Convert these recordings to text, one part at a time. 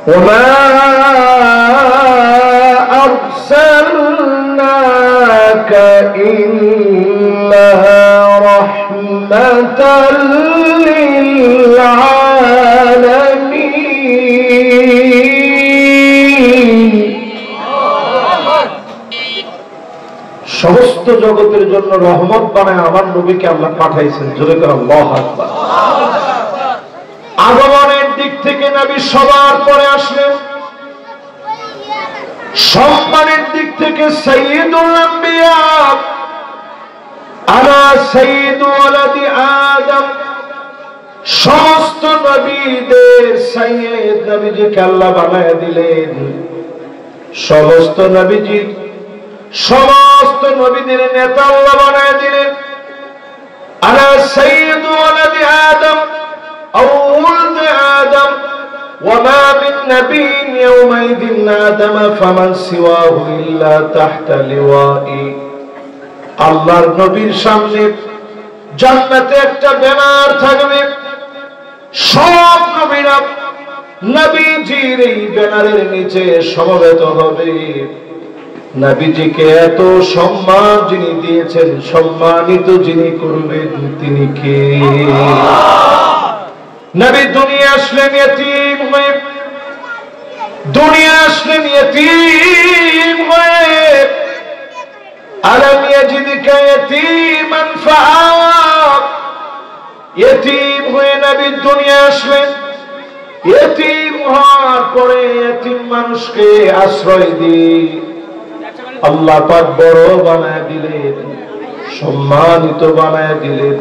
وما أرسلناك إلا رحمة للعالمين সমস্ত জগতের জন্য রহমত বানায় আমার নবীকে আল্লাহ পাঠাইছেন। জোরে করে আল্লাহু আকবার। আগমনের দিক থেকে নবী সবার পরে আসলেন, সম্মানের দিক থেকে সাইয়্যিদুল আম্বিয়া আনা সাইয়্যিদু ওয়ালাদি আদম, সমস্ত নবীদের সাইয়্যিদ নবীজিকে আল্লাহ বানায় দিলেন। সমস্ত নবীজির সমস্ত নবীদের নেতা আল্লাহ বানায় দিলেন। আনা সাইয়্যিদু ওয়ালাদি আদম أو ولد آدم وما من نبي يومئذ آدم فمن سواه إلا تحت لوائي আল্লাহর নবীর সামনে জান্নাতে একটা ব্যানার থাকবে, সব নবীরা নবীজির এই ব্যানারের নিচে সমবেত হবে। নবীজিকে এত সম্মান যিনি দিয়েছেন, সম্মানিত যিনি করবেন তিনি কে? নবী দুনিয়া আসলেন ইতিম হয়ে, দুনিয়া আসলেন ইতিম হয়ে। আলাম ইয়াজিদকা ইতিমান ফাআওয়া, ইতিম হয়ে নবী দুনিয়া আসলেন। ইতিম হওয়ার পরে ইতিম মানুষকে আশ্রয় দিয়ে আল্লাহ পাক বড় বানায় দিলেন, সম্মানিত বানায় দিলেন।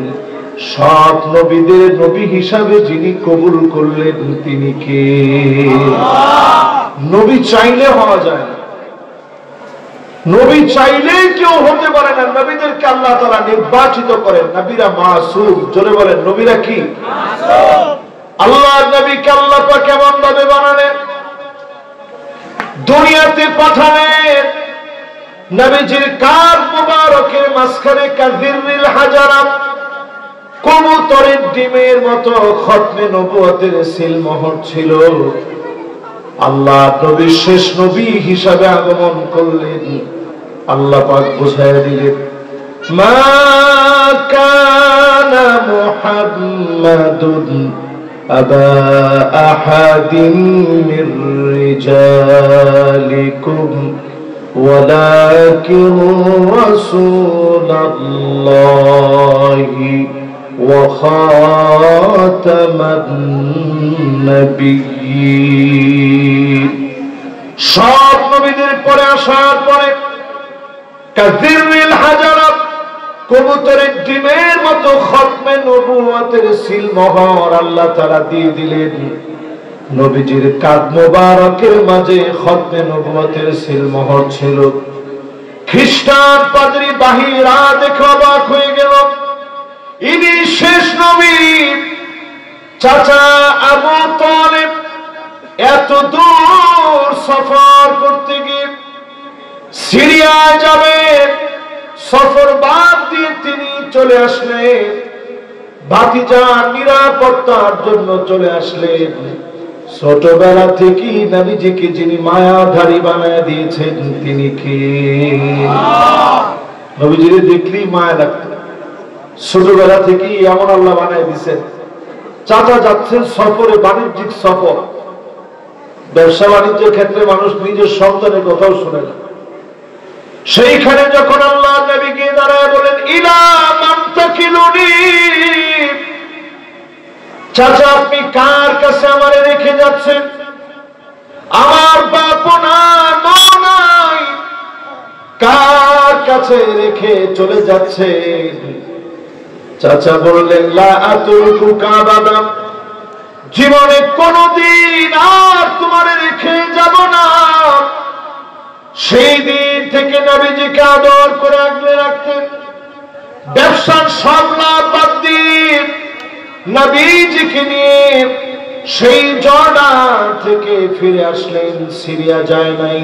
সব নবীদের নবী হিসাবে যিনি কবুল করলেন তিনি কে? নবী চাইলে হওয়া যায় না, নবী চাইলে কেউ হতে পারে না। নবীদেরকে আল্লাহ তাআলা নির্বাচিত করেন। নবীরা মাসুম। জোরে বলেন নবীরা কি মাসুম? আল্লাহ নবীকে আল্লাহ পাক কেমন ভাবে বানালেন, দুনিয়াতে পাঠালেন। নবীজির কাঁধ মুবারকের মাঝখানে কাযিররিল হাজারা, কবুতরের ডিমের মতো খতমে নবুয়তের সিলমোহর ছিল। আল্লাহ নবী শেষ নবী হিসাবে আগমন করলেন। আল্লাহ পাক বুঝায় দিলেন, মা কানা মুহাম্মাদুন আবা আহাদিন মির রিজালিকুম ওয়ালাকিন রাসূলুল্লাহি وخاتم النبيين। সব নবীদের পরে আসার পরে কাযিররিল হাজারা, কবুতরের ডিমের মতো খতমে নবুয়তের সিলমোহর আল্লাহ তাআলা দিয়ে দিলেন। নবীজির কাঁধ মোবারকের মাঝে খতমে নবুয়তের সিলমোহর ছিল। খ্রিস্টান পাদ্রী বাহিরা দেখে অবাক হয়ে গেল, ইনি শেষ নবী। চাচা আবু তালেব এত দূর সফর করতে গিয়ে সিরিয়ায় যাবে, সফর বাদ দিয়ে তিনি চলে আসলেন। ভাতিজার নিরাপত্তার জন্য চলে আসলেন। ছোটবেলা থেকেই নবীজিকে যিনি মায়াধারী বানায় দিয়েছেন তিনি কে? নবীজিকে দেখলেই মায়া লাগতো। ছোটবেলা থেকেই এমন আল্লাহ বানায় দিয়েছেন। চাচা যাচ্ছেন সফরে, বাণিজ্যিক সফর, ব্যবসা বাণিজ্যের ক্ষেত্রে মানুষ নিজের সন্তানের কথাও শোনে না। সেইখানে যখন আল্লাহ নবী গিয়ে দাঁড়ায় বলেন, ইলা মান তাকিলুনি, চাচা আপনি কার কাছে আমারে রেখে যাচ্ছেন? আমার বাপ নাই, মা নাই, কার কাছে রেখে চলে যাচ্ছেন? চাচা বললেন, লা আতুরকুকা আবাদা, জীবনে কোনদিন আর তোমারে রেখে যাব না। সেই দিন থেকে নবীজিকে আদর করে আগলে রাখতেন। ব্যবসার সব লাভ বাদ দিয়ে নবীজিকে নিয়ে সেই জর্ডান থেকে ফিরে আসলেন। সিরিয়া যায় নাই,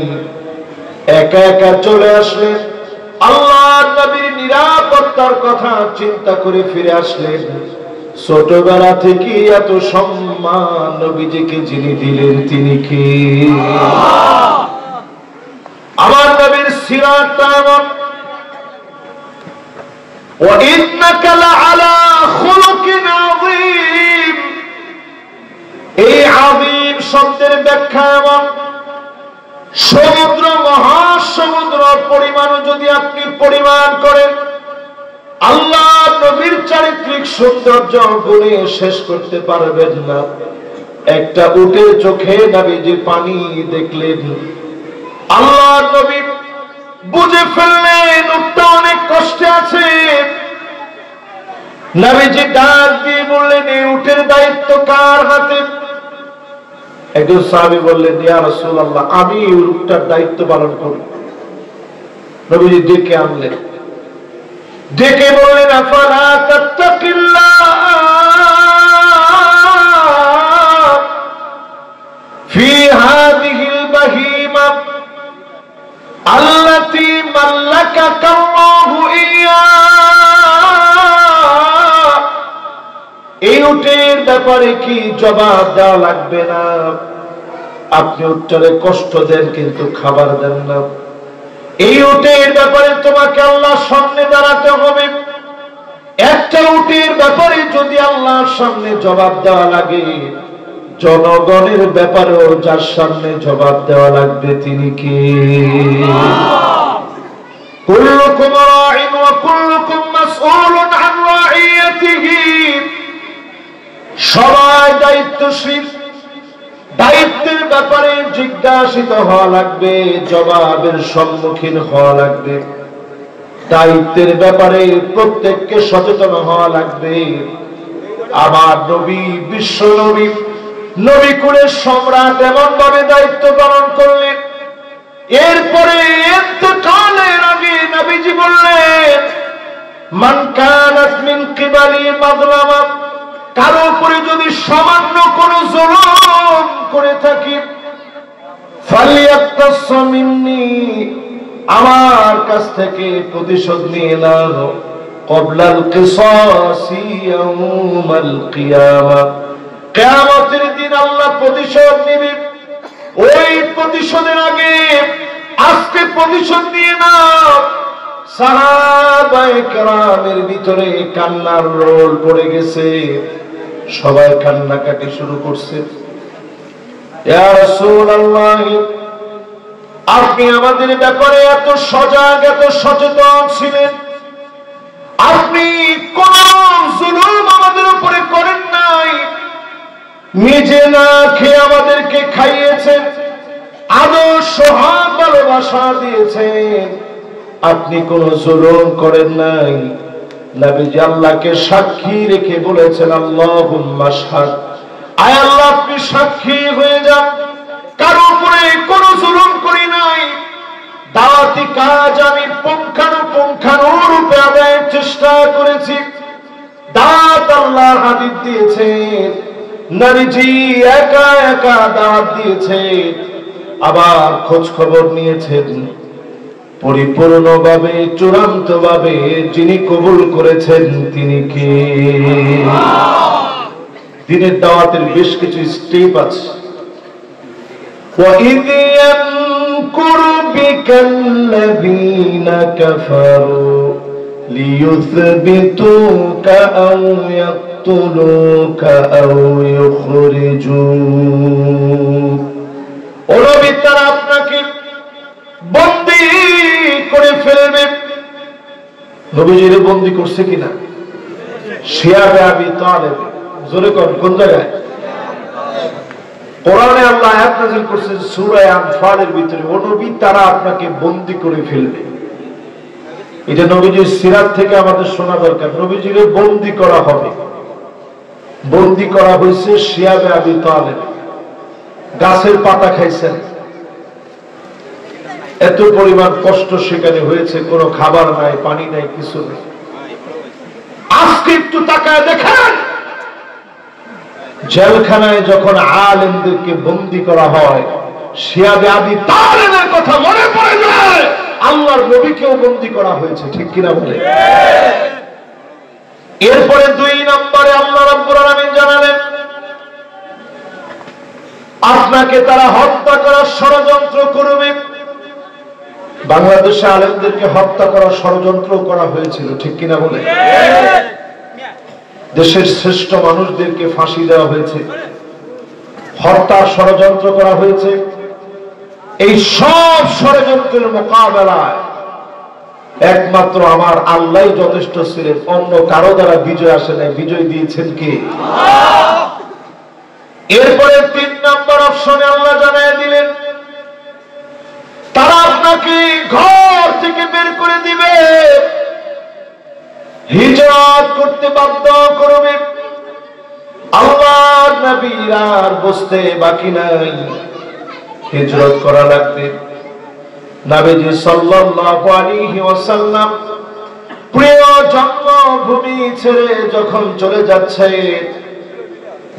একা একা চলে আসলেন। আল্লাহর নবীর নিরাপত্তার কথা চিন্তা করে ফিরে আসলেন। ছোটবেলা থেকে এত সম্মান নবীজিকে যিনি দিলেন তিনি কি? আমার নবীর সিরাতটা এমন, ওয়া ইন্নাকা লাআলা খুলুকিন আযীম। এই আযীম শব্দের ব্যাখ্যা এমন, সমুদ্র মহাসমুদ্র পরিমাণ যদি আপনি পরিমাণ করেন, আল্লাহ নবীর চারিত্রিক সৌন্দর্য গুণে শেষ করতে পারবেন না। একটা উটের চোখে নবীজি পানি দেখলেন, আল্লাহ নবী বুঝে ফেললেন উটটা অনেক কষ্টে আছে। নবীজি ডাক দিয়ে বললেন, এই উটের দায়িত্ব কার হাতে? একজন সাহাবী বললেন, ইয়া রাসূলুল্লাহ, আমি উটটার দায়িত্ব পালন করি। নবীজি ডেকে আনলেন, ডেকে বললেন, আফালা তাত্তাকিল্লাহ ফি হাযিহিল বাহিমা আল্লাতী মাল্লাকাকাল্লাহু ইয়া। এই উটের ব্যাপারে কি জবাব দেওয়া লাগবে না? আপনি উটটারে কষ্ট দেন কিন্তু খাবার দেন না। এই উটের ব্যাপারে তোমাকে আল্লাহর সামনে দাঁড়াতে হবে। একটা উটের ব্যাপারে যদি আল্লাহর সামনে জবাব দেওয়া লাগে, জনগণের ব্যাপারেও যার সামনে জবাব দেওয়া লাগবে তিনি কি? কুল্লুকুম রাঈন ওয়া কুল্লুকুম মাসউলুন আন রাঈয়াতিহি। সবাই দায়িত্বশীল, দায়িত্বের ব্যাপারে জিজ্ঞাসিত হওয়া লাগবে, জবাবের সম্মুখীন হওয়া লাগবে। দায়িত্বের ব্যাপারে প্রত্যেককে সচেতন হওয়া লাগবে। আমার নবী, বিশ্ব নবী, নবী কুলের সম্রাট এমন ভাবে দায়িত্ব পালন করলেন। এরপরে ইন্তেকালের আগে নবীজি বললেন, মান কানাত মিন কিবালি মাযলামা, কারো উপরে যদি সামান্য কোনো জুলুম করে থাকি, ফালিয়াক্তাস মিন্নি, আমার কাছ থেকে প্রতিশোধ নিয়ে নাও। ক্বাবলাল কিসাসি ইয়াউমাল কিয়ামা, কিয়ামতের দিন আল্লাহ প্রতিশোধ নেবে। ওই প্রতিশোধের আগে আজকে প্রতিশোধ নিয়ে নাও। সাহাবায়ে কেরামের ভিতরে কান্নার রোল পড়ে গেছে, সবাই কান্নাকাটি শুরু করছে। ইয়া রাসূলুল্লাহ, আপনি আমাদের ব্যাপারে এত সজাগ, এত সচেতন ছিলেন, আপনি কোন জুলুম আমাদের উপরে করেন নাই, নিজে না খেয়ে আমাদেরকে খাইয়েছেন, আদর সোহাগ ভালোবাসা দিয়েছেন, আপনি কোন জুলুম করেন নাই। নবীজি আল্লাহকে সাক্ষী রেখে বলেছেন, আল্লাহুম্মা শাহাদ, আয় আল্লাহ আপনি সাক্ষী হয়ে যান, কারো উপরে কোনো জুলুম করি নাই। দাওয়াতি কাজ আমি পুঙ্খানুপুঙ্খানুরূপে আদায়ের চেষ্টা করেছি। দাওয়াত আল্লাহর হাবিব দিয়েছেন, নবীজি একা একা দাওয়াত দিয়েছেন, আবার খোঁজ খবর নিয়েছেন। পরিপূর্ণভাবে, চূড়ান্তভাবে যিনি কবুল করেছেন তিনি কে? দিনের দাওয়াতের বেশ কিছু স্টেপ আছে। وَإِذْ يَمْكُرُ بِكَ الَّذِينَ كَفَرُوا لِيُثْبِتُوكَ أَوْ يَقْتُلُوكَ أَوْ يُخْرِجُوكَ। ও নবী, তারা আপনাকে বন্দী করে ফেলবে। নবীজির বন্দী করছে কিনা? শিয়াবে আবি তালেব, জোরে কোন জায়গায়? কোরআনে আল্লাহ আয়াত নাযিল করেছেন সূরা আনফালের ভিতরে, ও নবী তারা আপনাকে বন্দী করে ফেলবে। এটা নবীজির সিরাত থেকে আমাদের শোনা দরকার। নবীজিরে বন্দী করা হবে, বন্দী করা হয়েছে শিয়াবে আবি তালেব। গাছের পাতা খাইছেন, এত পরিমাণ কষ্ট সেখানে হয়েছে, কোনো খাবার নাই, পানি নাই, কিছু নেই। আজকে একটু তাকায় দেখেন, জেলখানায় যখন আলেমদেরকে বন্দী করা হয়, শিয়াবে আবি তালেবের কথা মনে পড়ে যায়। আল্লাহর নবীকেও বন্দী করা হয়েছে, ঠিক কিনা বলে? এরপরে 2 নম্বরে আল্লাহ রাব্বুল আলামিন জানালেন আপনাকে তারা হত্যা করার ষড়যন্ত্র করবে। বাংলাদেশে আলেমদেরকে হত্যা করার ষড়যন্ত্র করা হয়েছিল, ঠিক কিনা বলে? দেশের শ্রেষ্ঠ মানুষদেরকে ফাঁসি দেওয়া হয়েছে, হত্যার ষড়যন্ত্র করা হয়েছে। এই সব ষড়যন্ত্রের মোকাবেলায় একমাত্র আমার আল্লাহই যথেষ্ট ছিলেন, অন্য কারো দ্বারা বিজয় আসে নাই। বিজয় দিয়েছেন কে? এরপরে 3 নম্বর অপশনে আল্লাহ জানায় দিলেন তারা আপনাকে ঘর থেকে বের করে দিবে, হিজরত করতে বাধ্য করবে। আল্লাহর নবীর আর বসতে বাকি নাই, হিজরত করা লাগবে। নবীজি সাল্লাল্লাহু আলাইহি ওয়াসাল্লাম প্রিয় জন্মভূমি ছেড়ে যখন চলে যাচ্ছে,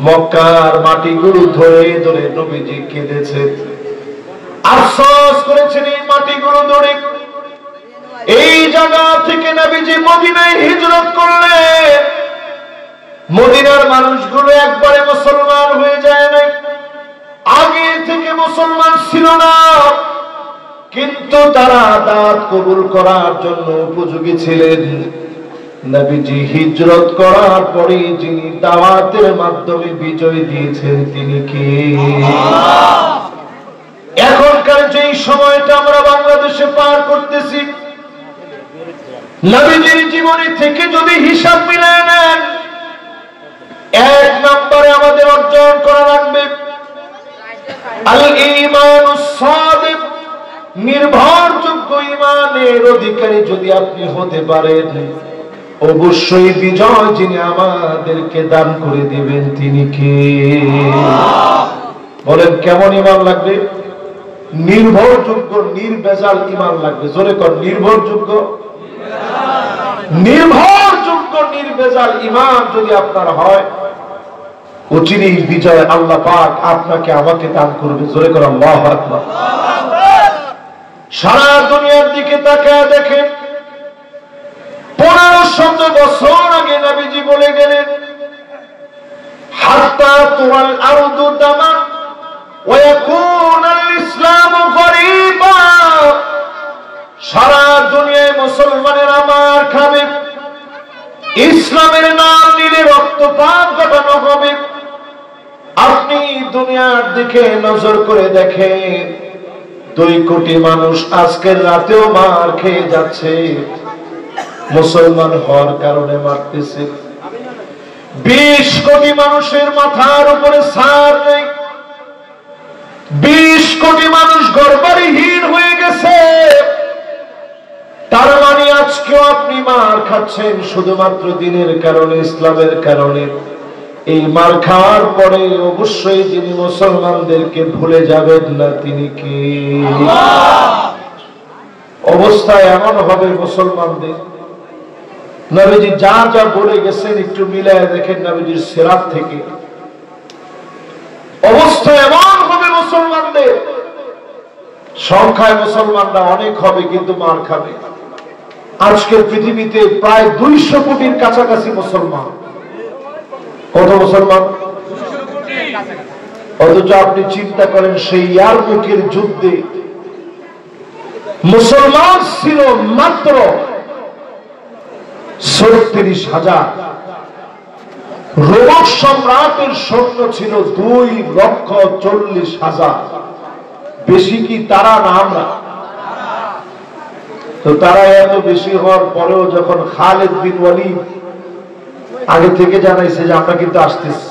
মক্কার মাটিগুলো ধরে ধরে নবীজি কেঁদেছে, আফসোস করেছেন এই মাটিগুলো ধরে। এই জায়গা থেকে নবীজি মদিনায় হিজরত করলেন। মদিনার মানুষগুলো একবারে মুসলমান হয়ে যায় নাই, আগে থেকে মুসলমান ছিল না, কিন্তু তারা দাওয়াত কবুল করার জন্য উপযোগী ছিলেন। নবীজি হিজরত করার পরে যিনি দাওয়াতের মাধ্যমে বিজয় দিয়েছেন তিনি কে? এখনকার যেই সময়টা আমরা বাংলাদেশে পার করতেছি, নবীজির জীবনী থেকে যদি হিসাব মিলায় নেন, 1 নম্বরে আমাদের অর্জন করা লাগবে আল ঈমানুস সাদিক, নির্ভরযোগ্য ঈমানের অধিকারী যদি আপনি হতে পারেন, অবশ্যই বিজয় যিনি আমাদেরকে দান করে দিবেন তিনি কে? বলেন কেমন ঈমান লাগবে? নির্ভরযোগ্য নির্ভেজাল ঈমান লাগবে। জোরে কর, নির্ভরযোগ্য নির্ভরযোগ্য নির্ভেজাল ঈমান যদি আপনার হয়, অচিরেই বিজয় আল্লাহ পাক আপনাকে আমাকে দান করবে। জোরে কর আল্লাহু আকবার। সারা দুনিয়ার দিকে তাকায় দেখেন, 1500 বছর আগে নবীজি বলে গেলেন হাত্তা তুরাল আরদু দামান ওয়া ইয়াকুনাল ইসলামু গরীবা। সারা দুনিয়ায় মুসলমানেরা মার খাবে, ইসলামের নাম নিলে রক্তপাত ঘটানো হবে। আপনি দুনিয়ার দিকে নজর করে দেখেন, 2 কোটি মানুষ আজকের রাতেও মার খেয়ে যাচ্ছে, মুসলমান হওয়ার কারণে মারতেছে। 20 কোটি মানুষের মাথার উপরে ছাদ নেই, 20 কোটি মানুষ ঘরবাড়িহীন হয়ে গেছে। তার মানে আজকেও আপনি মার খাচ্ছেন শুধুমাত্র দিনের কারণে, ইসলামের কারণে। এই মার খাওয়ার পরে অবশ্যই যিনি মুসলমানদেরকে ভুলে যাবেন না তিনি কে? অবস্থা এমন হবে মুসলমানদের, নবীজি যা যা বলে গেছেন একটু মিলায় দেখেন নবীজির সিরাত থেকে, অবস্থা এমন হবে মুসলমানদের। সংখ্যায় মুসলমানরা অনেক হবে কিন্তু মার খাবে। আজকের পৃথিবীতে প্রায় 200 কোটির কাছাকাছি মুসলমান। কত মুসলমান? অথচ আপনি চিন্তা করেন সেই ইয়ারমুকের যুদ্ধে মুসলমান ছিল মাত্র 36,000, রোম সম্রাটের সৈন্য ছিল 2,40,000। বেশি কি তারা না আমরা? তো তারা এত বেশি হওয়ার পরেও যখন খালিদ বিন ওয়ালিদ আগে থেকে জানাইছে যে আমরা কিন্তু আসতেছি,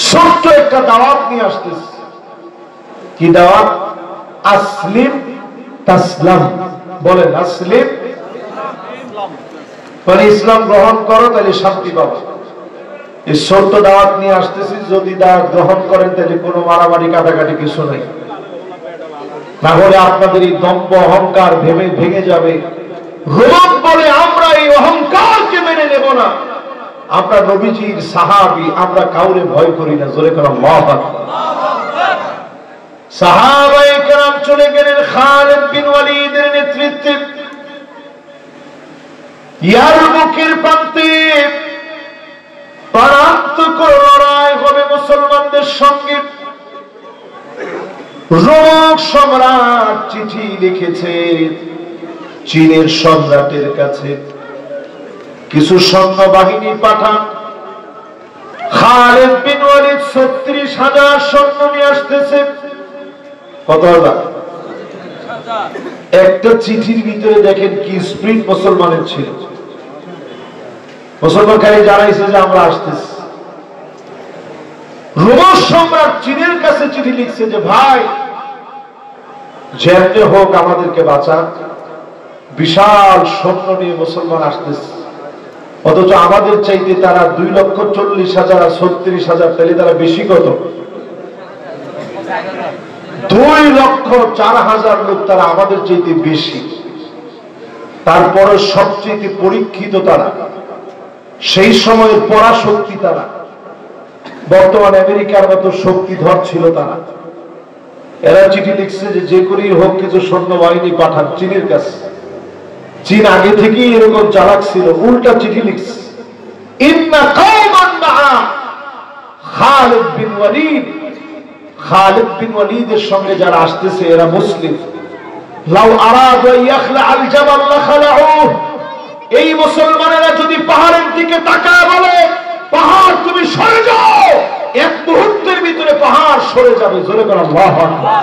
ছোট্ট একটা দাওয়াত নিয়ে আসতেছি। কি দাওয়াত? আসলিম তাসলাম। বলেন আসলিম মানে ইসলাম গ্রহণ করো তাহলে শান্তি পাবো। এই ছোট্ট দাওয়াত নিয়ে আসতেছি, যদি দাওয়াত গ্রহণ করেন তাহলে কোনো মারামারি কাটাকাটি কিছু নাই, না হলে আপনাদের এই দম্ভ অহংকার ভেঙে যাবে। রোম বলে আমরা এই অহংকারকে মেনে নেব না, আমরা নবীজির সাহাবী, আমরা কাউরে ভয় করি না। জোরে করে আল্লাহু আকবার। সাহাবায়ে কেরাম চলে গেলেন খালিদ বিন ওয়ালিদের নেতৃত্বে। ইয়ারমুকের প্রান্তে প্রাণান্তক লড়াই হবে মুসলমানদের সঙ্গে। রোম সম্রাট চিঠি লিখেছে চীনের সম্রাটের কাছে, কিছু সৈন্যবাহিনী পাঠান, খালিদ বিন ওয়ালিদ ৩৬,০০০ সৈন্য নিয়ে আসতেছে। কত হাজার? একটা চিঠির ভিতরে দেখেন কি স্পিরিট মুসলমানের ছিল। মুসলমান খালি জানাইছে যে আমরা আসতেছি। রোম সম্রাট চীনের কাছে চিঠি লিখছে যে ভাই যেমনি হোক আমাদেরকে বাঁচা, বিশাল সৈন্য নিয়ে মুসলমান আসতেছে। অথচ আমাদের চাইতে তারা 2,40,000 আর 36,000, তাহলে তারা বেশি কত? 2,04,000 লোক তারা আমাদের চাইতে বেশি। তারপরে সবচেয়ে পরীক্ষিত তারা, সেই সময়ের পরাশক্তি তারা, বর্তমান আমেরিকার মতো শক্তিধর ছিল তারা। এরা চিঠি লিখছে যে যে করেই হোক কিছু সৈন্যবাহিনী পাঠান চীনের কাছে। চীন আগে থেকেই এরকম চালাক ছিল, উল্টা চিঠি লিখছে ইন্না কওমান মা'a খালিদ বিন ওয়ালিদ, খালিদ বিন ওয়ালিদের সঙ্গে যারা আসতেছে এরা মুসলিম। লাউ আরাদু ইয়াখলা আল জাবাল লাখলাউ, এই মুসলমানেরা যদি পাহাড়ের দিকে তাকায় বলে পাহাড় তুমি সরে যাও, এক মুহূর্তের ভিতরে পাহাড় সরে যাবে। জোরে করে আল্লাহু আকবার।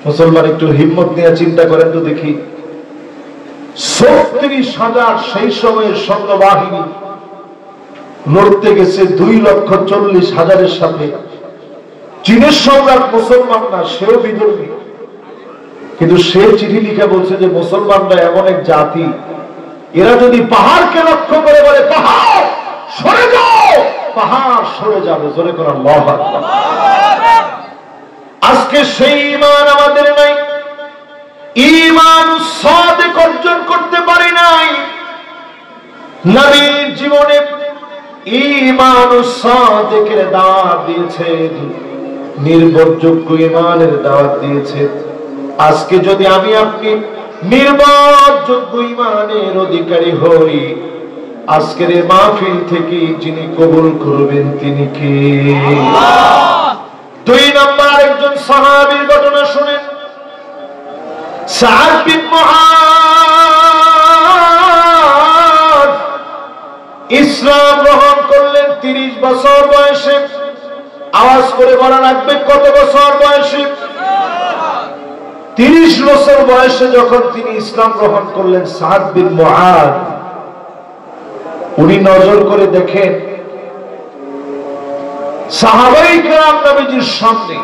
মুসলমান একটু হিম্মত নিয়ে চিন্তা করেন তো দেখি, ৩৬,০০০ সেই সময়ের সৈন্যবাহিনী লড়তে গেছে 2,40,000 সাথে। চীনের সম্রাট মুসলমান না, সেও বিধর্মী, কিন্তু সে চিঠি লিখে বলছে যে মুসলমানরা এমন এক জাতি, এরা যদি পাহাড়কে লক্ষ্য করে বলে পাহাড় সরে যাও, পাহাড় সরে যাবে। জোরে করে আল্লাহু আকবার। আজকে সেই ঈমান আমাদের নাই, ঈমানুস সাদিক অর্জন করতে পারি নাই। নবীর জীবনে ঈমানুস সাদিকের দাওয়াত দিয়েছেন, নির্ভরযোগ্য ঈমানের দাওয়াত দিয়েছেন। আজকে যদি আমি আপনি নির্ভরযোগ্য ঈমানের অধিকারী হই, আজকের এই মাহফিল থেকে যিনি কবুল করবেন তিনি কে? আল্লাহ। 2 নম্বর একজন সাহাবীর ঘটনা শুনেন। সাদ বিন মুআয ইসলাম গ্রহণ করলেন 30 বছর বয়সে। আওয়াজ করে বলা লাগবে কত বছর বয়সে? 30 বছর বয়সে যখন তিনি ইসলাম গ্রহণ করলেন সাদ বিন মুআয, উনি নজর করে দেখেন সাহাবায়ে কেরাম নবীজির সামনে।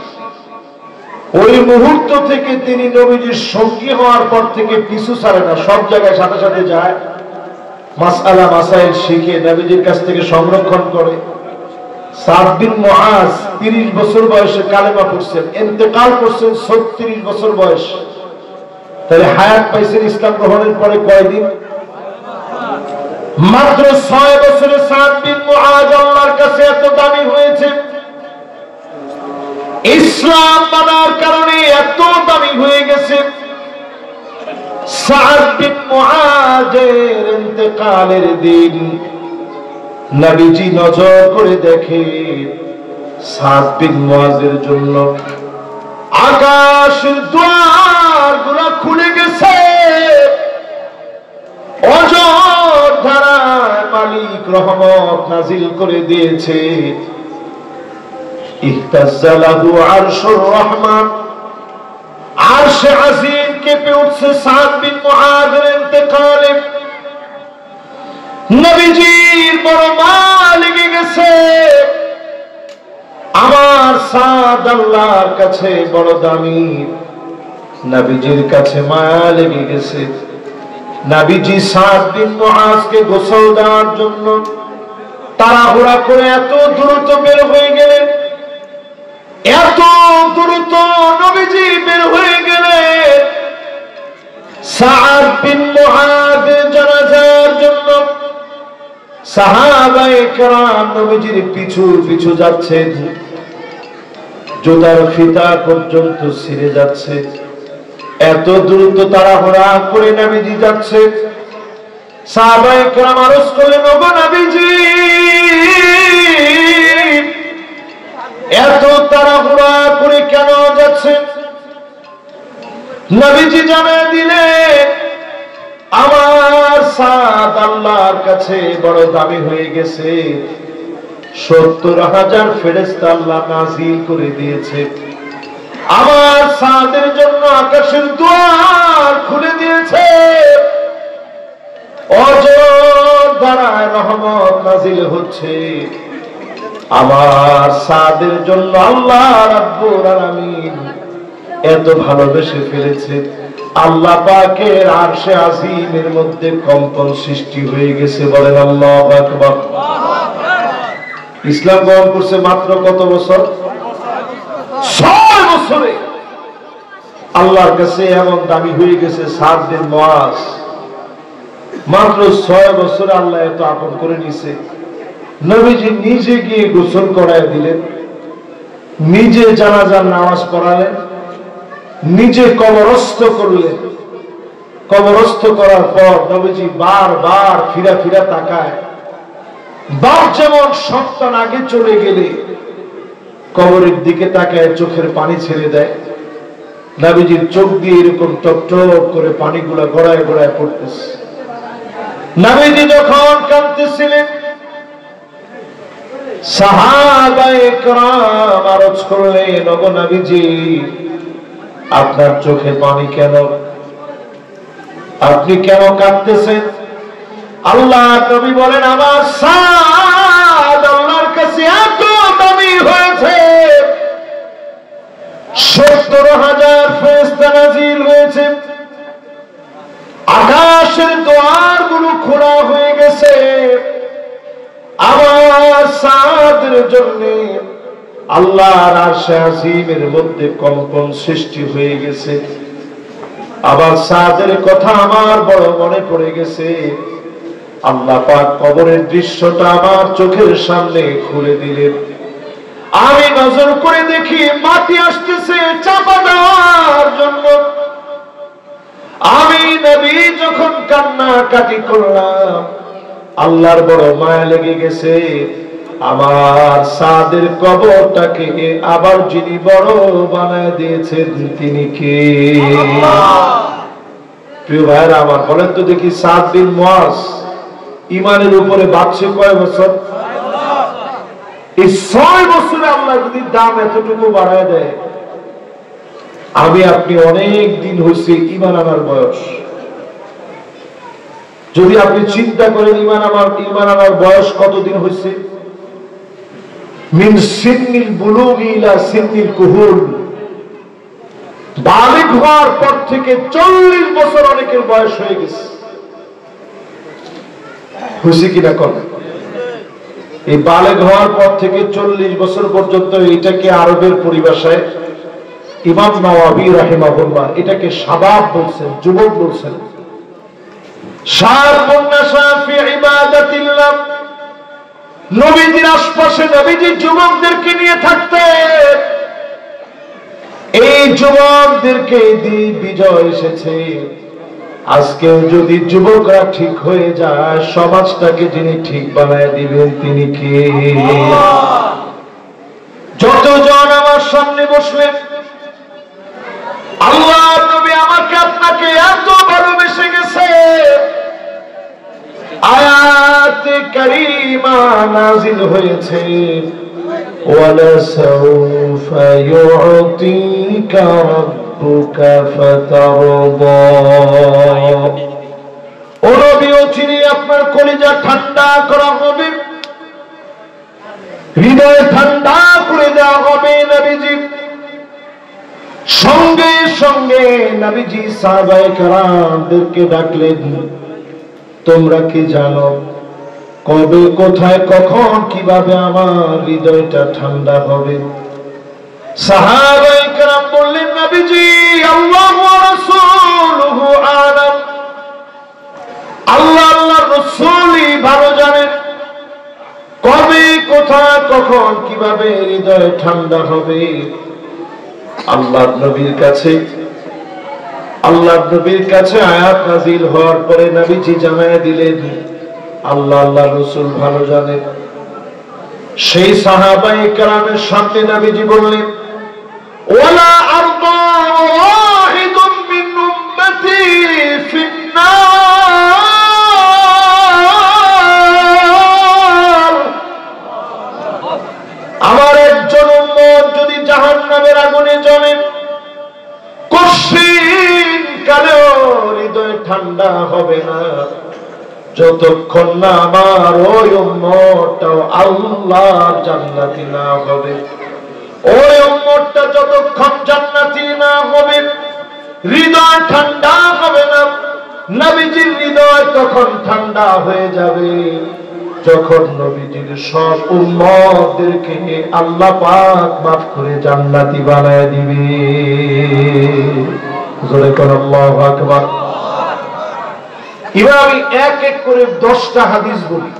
ওই মুহূর্ত থেকে তিনি নবীজির সঙ্গী হওয়ার পর থেকে পিছু ছাড়ে না, সব জায়গায় সাথে সাথে যায়, মাসআলা মাসাইল শিখে নবীজির কাছ থেকে সংরক্ষণ করে। সাদ বিন মুআয 30 বছর বয়সে কালেমা পড়ছেন, ইন্তেকাল করছেন 36 বছর বয়স। তাহলে হায়াত পাইছেন ইসলাম গ্রহণের পরে কয়দিন? মাত্র 6 বছরে সাদ বিন মুআয আল্লাহর কাছে এত দামি হয়েছে, ইসলাম মানার কারণে এত দামি হয়ে গেছে। সাদ বিন মুআযের ইন্তেকালের দিন নবীজি নজর করে দেখে সাদ বিন মুআযের জন্য আকাশের দ্বারগুলো খুলে গেছে। অজর ধারায় মালিক রহমত নাজিল করে দিয়েছে। ইহতাজ্জালাহু আরশুর রহমান, আরশে আজিম কেঁপে উঠছে সাদ বিন মুআযের ইন্তেকালে। নবীজির বড় মায়া লেগে গেছে, আমার সাদ আল্লাহর কাছে বড় দামি। নবীজির কাছে মায়া লেগে গেছে। নবীজি সাদ বিন মুআযকে গোসল দেওয়ার জন্য তাড়াহুড়া করে এত দ্রুত বের হয়ে গেলেন, এত দ্রুত নবীজি বের হয়ে গেলেন সাদ বিন মুআযের জানাজার জন্য। সাহাবায়ে কেরাম নবীজির পিছু পিছু যাচ্ছেন, জুতার ফিতা পর্যন্ত ছিঁড়ে যাচ্ছে। এত দ্রুত তাড়াহুড়া করে নবীজি যাচ্ছে। সাহাবায়ে কেরাম আরজ করলেন, ওগো নবীজি, এত তাড়াহুড়া করে কেন যাচ্ছেন? নবীজি জানিয়ে দিলেন, আমার সাদ আল্লাহর কাছে বড় দামি হয়ে গেছে। 70,000 ফেরেশতা আল্লাহ নাযিল করে দিয়েছে। আমার সাদের জন্য আকাশের দুয়ার খুলে দিয়েছে। অজর রহমত নাযিল হচ্ছে। আমার সাদের জন্য আল্লাহ রাব্বুল আলামিন এত ভালোবেসে ফেলেছে, আল্লাহ পাকের আরশে আজিমের মধ্যে কম্পন সৃষ্টি হয়ে গেছে। বলেন আল্লাহু আকবার। ইসলাম গ্রহণ করছে মাত্র কত বছর? 6 বছরে আল্লাহর কাছে এমন দামি হয়ে গেছে সাদ বিন মুআজ। মাত্র 6 বছরে আল্লাহ এত আপন করে নিছে। নবীজি নিজে গিয়ে গোসল করায় দিলেন, নিজে জানাজার নামাজ পড়ালেন, নিজে কবরস্থ করলেন। কবরস্থ করার পর নবীজি বারবার ফিরা ফিরা তাকায়। বাপ যেমন সন্তান আগে চলে গেলে কবরের দিকে তাকায় চোখের পানি ছেড়ে দেয়, নবীজির চোখ দিয়ে এরকম টপটপ করে পানিগুলা গড়ায় গড়ায় পড়তেছে। নবীজি যখন কাঁদতেছিলেন, সাহাবায়ে কেরাম আরজ করলেন, ওগো নবীজি, আপনার চোখে পানি কেন? আপনি কেন কাঁদতেছেন? আল্লাহ নবী বলেন, আমার সাদ আল্লাহর কাছে এত দামি হয়েছে, 70,000 ফেরেশতা নাযিল হয়েছে, আকাশের দুয়ারগুলো খোলা হয়ে গেছে। আমার সাদের জন্য আল্লাহর আরশে আজিমের মধ্যে কম্পন সৃষ্টি হয়ে গেছে। আবার সাদের কথা আমার বড় মনে পড়ে গেছে। আল্লাহ পাক কবরের দৃশ্যটা আমার চোখের সামনে খুলে দিলেন। আমি নজর করে দেখি মাটি আসতেছে চাপা দেওয়ার জন্য। আমি নবী যখন কান্নাকাটি করলাম, আল্লাহর বড় মায়া লেগে গেছে। আমার সাদের কবরটাকে আবার যিনি বড় বানায় দিয়েছেন তিনি কে? প্রিয় ভাইরা আমার, বলেন তো দেখি, সাদ বিন মুআজ ইমানের উপরে বাঁচছে কয় বছর? এই 6 বছরে আল্লাহ যদি দাম এতটুকু বাড়ায় দেয়, আমি আপনি অনেক দিন হয়েছে ইমান আনার বয়স। যদি আপনি চিন্তা করেন ইমান আনার বয়স কতদিন হয়েছে? মিন সিন্নিল বুলুগি ইলা সিন্নিল কুহুল, বালিগ হওয়ার পর থেকে 40 বছর অনেকের বয়স হয়ে গেছে। খুশি কিনা কর? এই বালিগ হওয়ার পর থেকে 40 বছর পর্যন্ত, এটাকে আরবের পরিভাষায় ইমাম নাওয়াবী রাহিমাহুল্লাহ এটাকে শাবাব বলছেন, যুবক বলছেন। শাবুন নাশা ফি ইবাদাতিল্লাহ। নবীজির আশপাশে নবীজি যুবকদেরকে নিয়ে থাকতেন। এই যুবকদেরকে দিয়ে বিজয় এসেছে। আজকেও যদি যুবকরা ঠিক হয়ে যায়, সমাজটাকে যিনি ঠিক বানায় দিবেন তিনি কে? যতজন আমার সামনে বসলেন, আল্লাহ নবী আমাকে আপনাকে এত ভালোবেসে গেছে, আয়াত কারীমা নাযিল হয়েছে, ওয়ালা সাউফা ইউতিকা রাব্বুকা ফাতারদা। ও নবী, চিনি আপনার কলিজা ঠান্ডা করা হবে, হৃদয় ঠান্ডা করে দেওয়া হবে। নবীজি সঙ্গে সঙ্গে নবীজি সাহাবায়ে কেরামদেরকে ডাকলেন, তোমরা কি জানো কবে, কোথায়, কখন, কিভাবে আমার হৃদয়টা ঠান্ডা হবে? সাহাবায়ে কেরাম বললেন, নবীজি, আল্লাহু ওয়া রাসূলুহু আ'লাম, আল্লাহ আল্লাহর রাসূলই ভালো জানেন কবে, কোথায়, কখন, কিভাবে হৃদয় ঠান্ডা হবে। আল্লাহর নবীর কাছে আল্লাহর নবীর কাছে আয়াত নাযিল হওয়ার পরে নবীজি জানায় দিলেন, আল্লাহ রাসূল ভালো জানেন। সেই সাহাবায়ে কেরামের সামনে নবীজি বললেন, ওয়ালা আরদা ওয়াহিদুম মিন উম্মতি ফিন্নার। আমার একজন উম্মত যদি জাহান্নামের আগুনে জ্বলে, কঠিন কালেও হৃদয় ঠান্ডা হবে না যতক্ষণ না আমার ওই উম্মতটাও আল্লাহর জান্নাতি না হবে। ওই উম্মতটা যতক্ষণ জান্নাতি না হবে, হৃদয় ঠান্ডা হবে না। নবীজির হৃদয় তখন ঠান্ডা হয়ে যাবে যখন নবীজির সব উম্মতদেরকে আল্লাহ পাক মাফ করে জান্নাতি বানায় দিবে। জোরে কোন আল্লাহু আকবার। এবার আমি এক এক করে 10টা হাদিস বলি,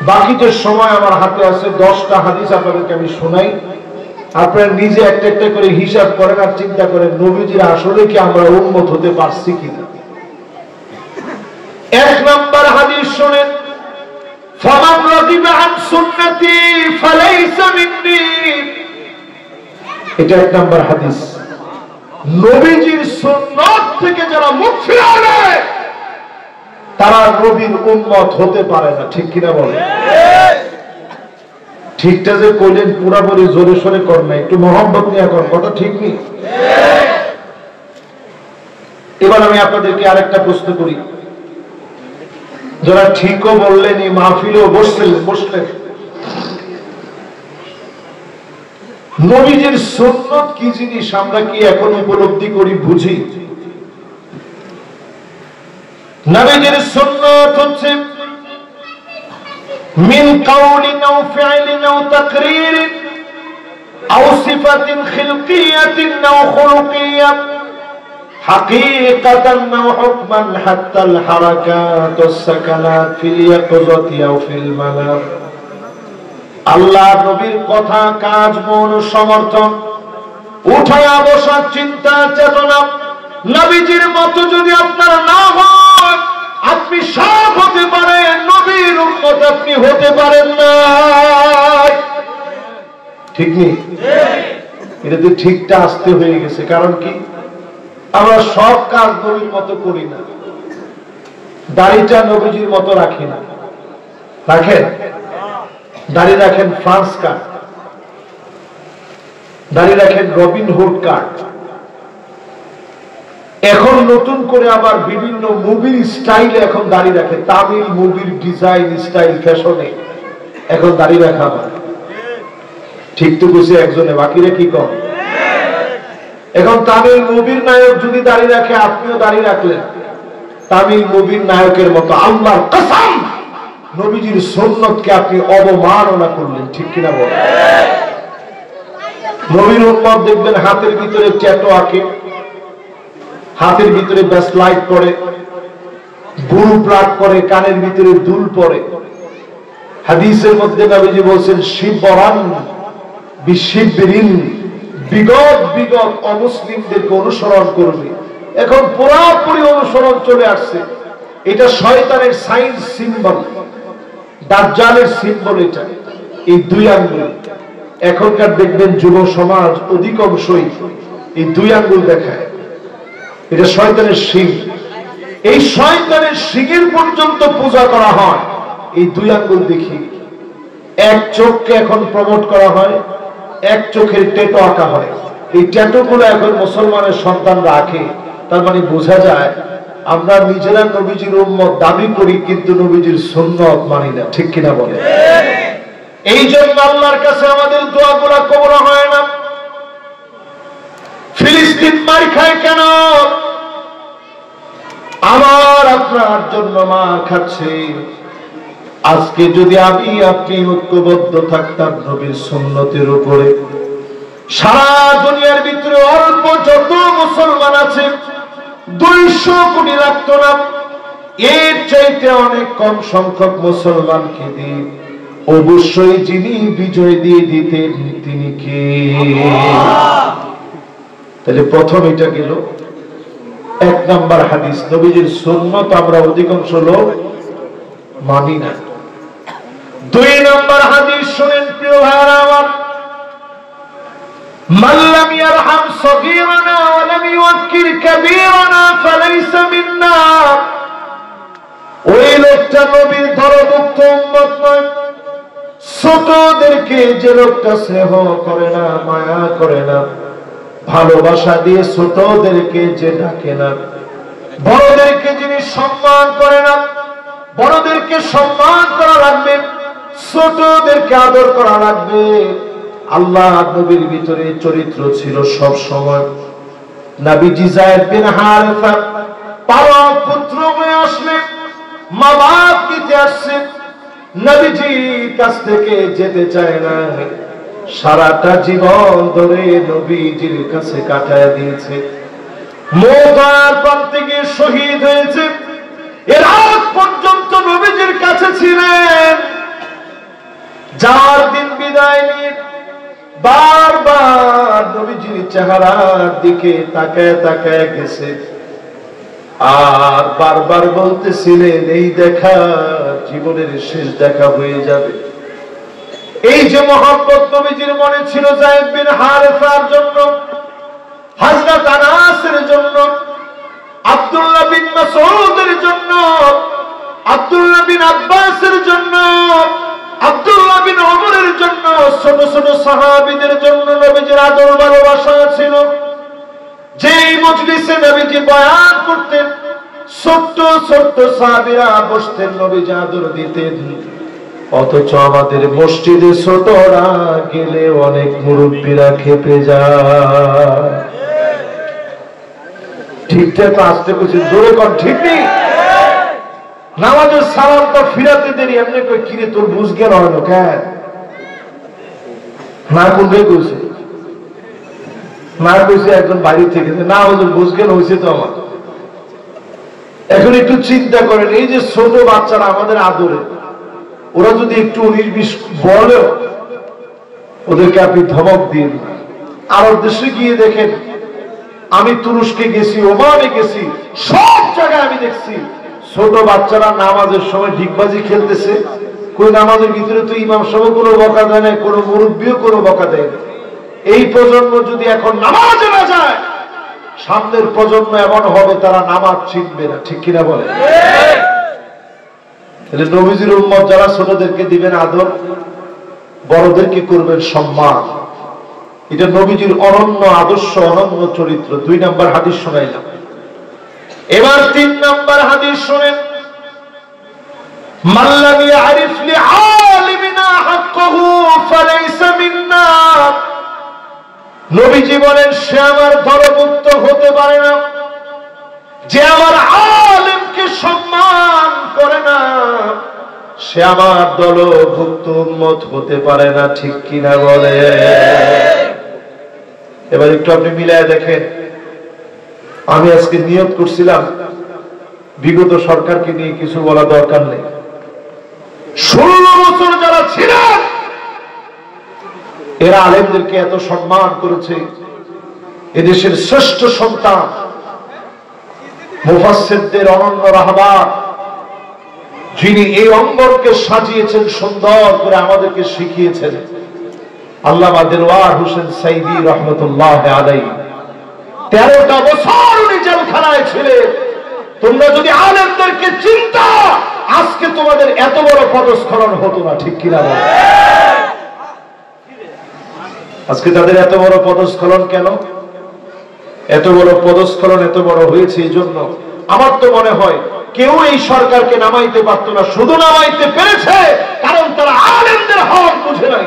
বাকি যে সময় আমার হাতে আছে 10টা হাদিস আপনাদেরকে আমি শোনাই। আপনারা নিজে একটা একটা করে হিসাব করেন আর চিন্তা করেন নবীজির আসলে কি আমরা উম্মত হতে পারছি কিনা। 1 নম্বর হাদিস শুনেন, ফামান রাদিবা আন সুন্নতি ফালাইসা মিন্নি। এটা 1 নম্বর হাদিস। নবীজির সুন্নাত থেকে যারা মুখ ফিরায় নেয় তারা নবীর উম্মত হতে পারে না, ঠিক কিনা বলেন? ঠিকটা যে কইলেন পুরাপুরি জোরে সোরে কর না, একটু মোহাম্মত নিয়ে কর, কথা ঠিক নেই। এবার আমি আপনাদেরকে আরেকটা প্রশ্ন করি, যারা ঠিকও বললেন এই মাহফিলেও বসলেন, নবীজির সুন্নাত কি জিনিস আমরা কি এখন উপলব্ধি করি, বুঝি? নবীজির সুন্নাত হচ্ছে মিন কাউলিন আও ফি'লিন আও তাকরীরিন আও সিফাতিন খিলকিয়াতিন আও খুলুকিয়াত হাকীকাতান আও হুকমান হাত্তা আল হারাকাত ওয়াস সাকানাত ফিল ইয়াকযাতি আও ফিল মানাম। আল্লাহ নবীর কথা, কাজ, মন, সমর্থন, উঠায়া বসা, চিন্তা, চেতনা নবীজির মতো যদি আপনার না হয়, আপনি সব হতে পারেন, নবীর উম্মত আপনি হতে পারেন না। ঠিক নেই? এটা তো ঠিকটা আসতে হয়ে গেছে। কারণ কি, আমরা সব কাজ নবীর মতো করি না। দাড়িটা নবীজির মতো রাখি না। রাখেন? দাড়ি রাখেন ফ্রান্স কাট, দাড়ি রাখেন রবিন হুড কাট। এখন নতুন করে আবার বিভিন্ন মুভির স্টাইলে এখন দাড়ি রাখে, তামিল মুভির ডিজাইন স্টাইল ফ্যাশনে এখন দাড়ি রাখা হয়। ঠিক তো বুঝে একজনে, বাকিরা কি কম? এখন তামিল মুভির নায়ক যদি দাড়ি রাখে, আপনিও দাড়ি রাখলেন তামিল মুভির নায়কের মতো। আল্লাহর কসম, নবীজির সুন্নতকে আপনি অবমাননা করলেন, ঠিক কিনা বলেন? নবীর উম্মত দেখবেন হাতের ভিতরে ট্যাটু আঁকে, হাতের ভিতরে ব্যাসলাইট পরে, বুড়ু প্লাগ করে, কানের ভিতরে দুল পরে। হাদিসের মধ্যে নবীজি বলেছেন, শিবরান বিশিবরিন, বিগত অমুসলিমদেরকে অনুসরণ করবে। এখন পুরোপুরি অনুসরণ চলে আসছে। এটা শয়তানের সাইন সিম্বল, দাজ্জালের সিম্বল। এটা এই 2 আঙ্গুল। এখনকার দেখবেন যুব সমাজ অধিকাংশই এই 2 আঙ্গুল দেখায়। এটা শয়তানের শিং। এই শয়তানের শিংয়ের পর্যন্ত পূজা করা হয় এই 2 আঙ্গুল দেখি। এক চোখকে এখন প্রমোট করা হয়, এক চোখের ট্যাটু আঁকা হয়। এই ট্যাটু গুলো এখন মুসলমানের সন্তানরা আঁকে। তার মানে বোঝা যায় আমরা নিজেরা নবীজির উম্মত দাবি করি, কিন্তু নবীজির সুন্নাত মানি না, ঠিক কিনা বলে? এই জন্য আল্লাহর কাছে আমাদের দোয়াগুলো কবুল হয় না। ফিলিস্তিন মার খায় কেন? আমার আপনার জন্য মার খাচ্ছে। আজকে যদি আমি আপনি ঐক্যবদ্ধ থাকতাম নবীর সুন্নতের উপরে, সারা দুনিয়ার ভিতরে অল্প যত মুসলমান আছে 200 কোটি রাখতো না, এর চাইতে অনেক কম সংখ্যক মুসলমানকে দিয়ে অবশ্যই যিনি বিজয় দিয়ে দিতেন তিনি কে? তাহলে প্রথম এটা গেল। এক নাম্বার হাদিস, নবীজির সুন্নাত আমরা অধিকাংশ লোক মানি না। দুই নাম্বার হাদিস শুনেন প্রিয় ভাইরা আমার, মান লাম ইয়ারহাম সগীরানা ওয়া লাম ইউক্কির কাবীরানা ফালাইসা মিন্না। ওই লোকটা নবীর ধর্মভুক্ত উম্মত নয়। ছোটদেরকে যে লোকটা স্নেহ করে না, মায়া করে না, ভালোবাসা দিয়ে ছোটদেরকে যে ডাকে না, বড়দেরকে যিনি সম্মান করে না, বড়দেরকে সম্মান করা লাগবে, ছোটদেরকে আদর করা লাগবে। আল্লাহ নবীর ভিতরে চরিত্র ছিল সব সময়। নবীজি যায়েদ বিন হারেসা পালক পুত্র হয়ে আসলেন, মা বাপ নিতে আসছেন, নবীজি কাছ থেকে যেতে চায় না, সারাটা জীবন ধরে নবীজির কাছে কাটায় দিয়েছে। মওতার প্রান্তে গিয়ে শহীদ হয়েছে, এর আগ পর্যন্ত নবীজির কাছে ছিলেন। যার দিন বিদায় নিয়ে বারবার নবীজির চেহারার দিকে তাকায় তাকায় গেছে, আর বারবার বলতেছিলেন এই দেখা জীবনের শেষ দেখা হয়ে যাবে। এই যে মহব্বত নবীজির মনে ছিল যায়েদ বিন হারেসার জন্য, হযরত আনাসের জন্য, আব্দুল্লাহ বিন মাসউদের জন্য, আব্দুল্লাহ বিন আব্বাসের জন্য, আব্দুল্লাহ বিন ওমরের জন্য, ছোট ছোট সাহাবীদের জন্য নবীজির আদর ভালোবাসা ছিল। যেই মজলিসে নবীজি বয়ান করতেন, ছোট্ট ছোট্ট সাহাবীরা বসতেন, নবীজি আদর দিতেন। অথচ আমাদের মসজিদে ছোটরা গেলে অনেক মুরব্বীরা খেপে যায়। ঠিকঠাক আসতে বলছি, জোরে কর, ঠিক নেই? নামাজের সালামটা ফিরাতে দেরি, এমনি কই কিরে তোর বুঝ জ্ঞান হয় না কেন? না কোনটাই কইছে, না কইছে একজন বাড়ি থেকে, না হুজুর বুঝ জ্ঞান হয়েছে তো আমার। এখন একটু চিন্তা করেন, এই যে ছোট বাচ্চারা আমাদের আদরে, ওরা যদি একটু 19-20 বলেও ওদেরকে আপনি ধমক দিন। আরব দেশে গিয়ে দেখেন, আমি তুরস্কে গেছি, ওমানে গেছি, সব জায়গায় আমি দেখছি ছোট বাচ্চারা নামাজের সময় ডিগবাজি খেলতেছে। কোন নামাজের ভিতরে তো ইমাম সাহেব কোনো বকা দেয় না, কোনো মুরব্বীও কোনো বকা দেয় না। এই প্রজন্ম যদি এখন নামাজে না যায়, সামনের প্রজন্ম এমন হবে তারা নামাজ চিনবে না, ঠিক কিনা বলে? তাহলে নবীজির উম্মত যারা ছোটদেরকে দিবেন আদর, বড়দেরকে করবেন সম্মান, এটা নবীজির অনন্য আদর্শ, অনন্য চরিত্র। 2 নাম্বার হাদিস শোনাইলাম, এবার 3 নাম্বার হাদিস শুনেন। মান লাম ইয়ারিফ লিআলিমিনা হাক্কাহু ফালাইসা মিন্না। নবীজি বলেন, সে আমার দলভুক্ত হতে পারে না যে আমার আলেমকে সম্মান করে না, সে আমার দলভুক্ত উম্মত হতে পারে না, ঠিক কিনা বলে? এবার একটু আপনি মিলায় দেখেন। আমি আজকে নিয়ত করছিলাম বিগত সরকারকে নিয়ে কিছু বলা দরকার নেই। 16 বছর যারা ছিলেন এরা আলেমদেরকে এত সম্মান করেছে। এদেশের শ্রেষ্ঠ সন্তান মুফাসসিরদের অনন্য রাহবার, যিনি এই অঙ্গনকে সাজিয়েছেন, সুন্দর করে আমাদেরকে শিখিয়েছেন, আল্লামা দেলওয়ার হোসেন সাইদি রহমতুল্লাহ আলাইহি। 13টা বছর উনি জেলখানায় ছিলেন। তোমরা যদি আলেমদেরকে চিন্তা, আজকে তোমাদের এত বড় পদস্খলন হতো না, ঠিক কিনা বলো? আজকে তাদের এত বড় পদস্খলন কেন? এত বড় পদস্খলন এত বড় হয়েছে এই জন্য, আমার তো মনে হয় কেউ এই সরকারকে নামাইতে পারতো না, শুধু নামাইতে পেরেছে কারণ তারা আলেমদের হক বুঝে নাই,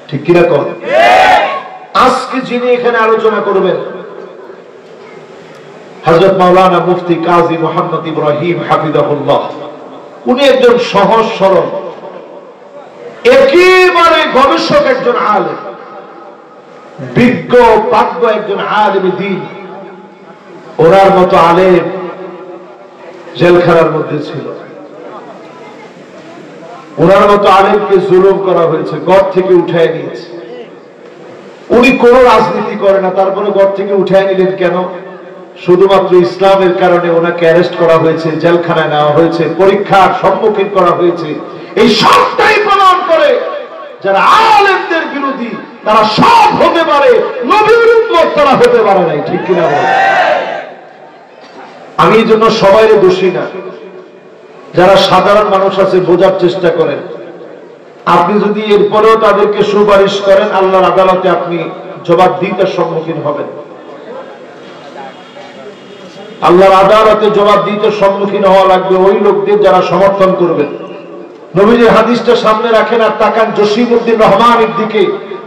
ঠিক কিনা কর? আজকে যিনি এখানে আলোচনা করবেন হযরত মাওলানা মুফতি কাজী মুহাম্মদ ইব্রাহিম হাফিজাহুল্লাহ, উনি একজন সহজ সরল একেবারে গবেষক একজন আলেম, বিজ্ঞ প্রাজ্ঞ একজন আলেম দ্বীন। ওনার মতো আলেম জেলখানার মধ্যে ছিল। ওনার মতো আলেমকে জুলুম করা হয়েছে, ঘর থেকে উঠায় নিয়েছে। উনি কোন রাজনীতি করে না, তারপরে ঘর থেকে উঠায় নিলেন কেন? শুধুমাত্র ইসলামের কারণে ওনাকে অ্যারেস্ট করা হয়েছে, জেলখানায় নেওয়া হয়েছে, পরীক্ষার সম্মুখীন করা হয়েছে। এই সবটাই প্রমাণ করে যারা আলেমদের বিরোধী তারা সব হতে পারে, নবীর উম্মত তারা হতে পারে নাই। ঠিক কিনা বলেন? আমি এই জন্য সবাই দোষী না, যারা সাধারণ মানুষ আছে বোঝার চেষ্টা করেন। আপনি যদি এরপরেও তাদেরকে সুপারিশ করেন, আল্লাহর আদালতে আপনি জবাবদিহিতার সম্মুখীন হবেন। আল্লাহর আদালতে জবাবদিহিতার সম্মুখীন হওয়া লাগবে ওই লোকদের যারা সমর্থন করবেন। নবীজির হাদিসটা সামনে রাখেন আর তাকান জসিমউদ্দিন রহমানের দিকে,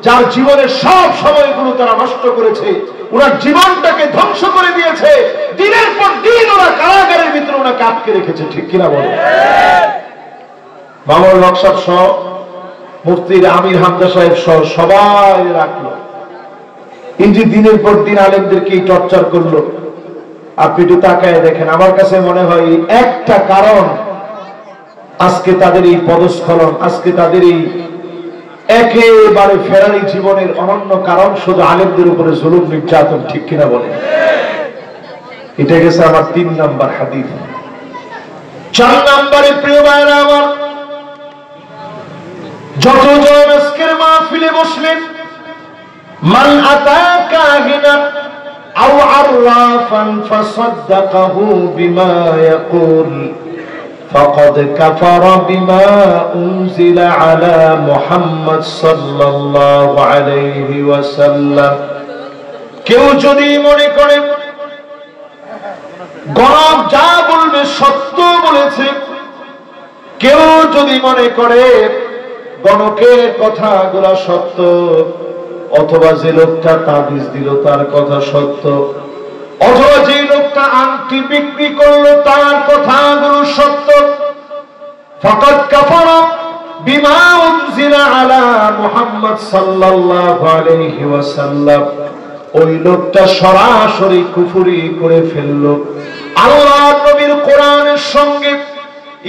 যার জীবনের সব সময়গুলো তারা নষ্ট করেছে, ওনার জীবনটাকে ধ্বংস করে দিয়েছে। দিনের পর দিন ওরা কারাগারের ভিতরে ওনাকে আটকে রেখেছে। ঠিক কিনা বলে? মামুনুল হক সাহেব সহ, মুফতি আমির হামজা সাহেব সহ সবাই রাখলো। এই যে দিনের পর দিন আলেমদেরকে টর্চার করলো, আপনি একটু তাকায় দেখেন। আমার কাছে মনে হয় একটা কারণ আজকে তাদের এই পদস্খলন, আজকে তাদের এই একেবারে ফেরারি জীবনের অনন্য কারণ শুধু আলেমদের উপরে জুলুম নির্যাতন। ঠিক কিনা বলে? এটা গেছে আমার 3 নাম্বার হাদিস। 4 নাম্বারে প্রিয় ভাইরা আমার, যতজন আজকের মাহফিলে বসলেন, মান আতাকা হিনা আও আররাফান ফাসাদ্দাকাহু বিমা ইয়াকুল ফাকাদ কাফারা বিমা উনজিলা আলা মুহাম্মদ সাল্লাল্লাহু আলাইহি ওয়াসাল্লাম। কেউ যদি মনে করে গণক যা বলবে সত্য বলেছে, কেউ যদি মনে করে গণকের কথাগুলো সত্য, অথবা যে লোকটা তাবিজ দিল তার কথা সত্য, অথবা যে লোকটা আংটি বিক্রি করলো তার কথাগুলো সত্য, ফাকাদ কাফারা বিমা উনজিলা আলা মুহাম্মদ সাল্লাল্লাহু আলাইহি ওয়াসাল্লাম, ওই লোকটা সরাসরি কুফরি করে ফেললো। আল্লাহর নবীর কোরআনের সঙ্গে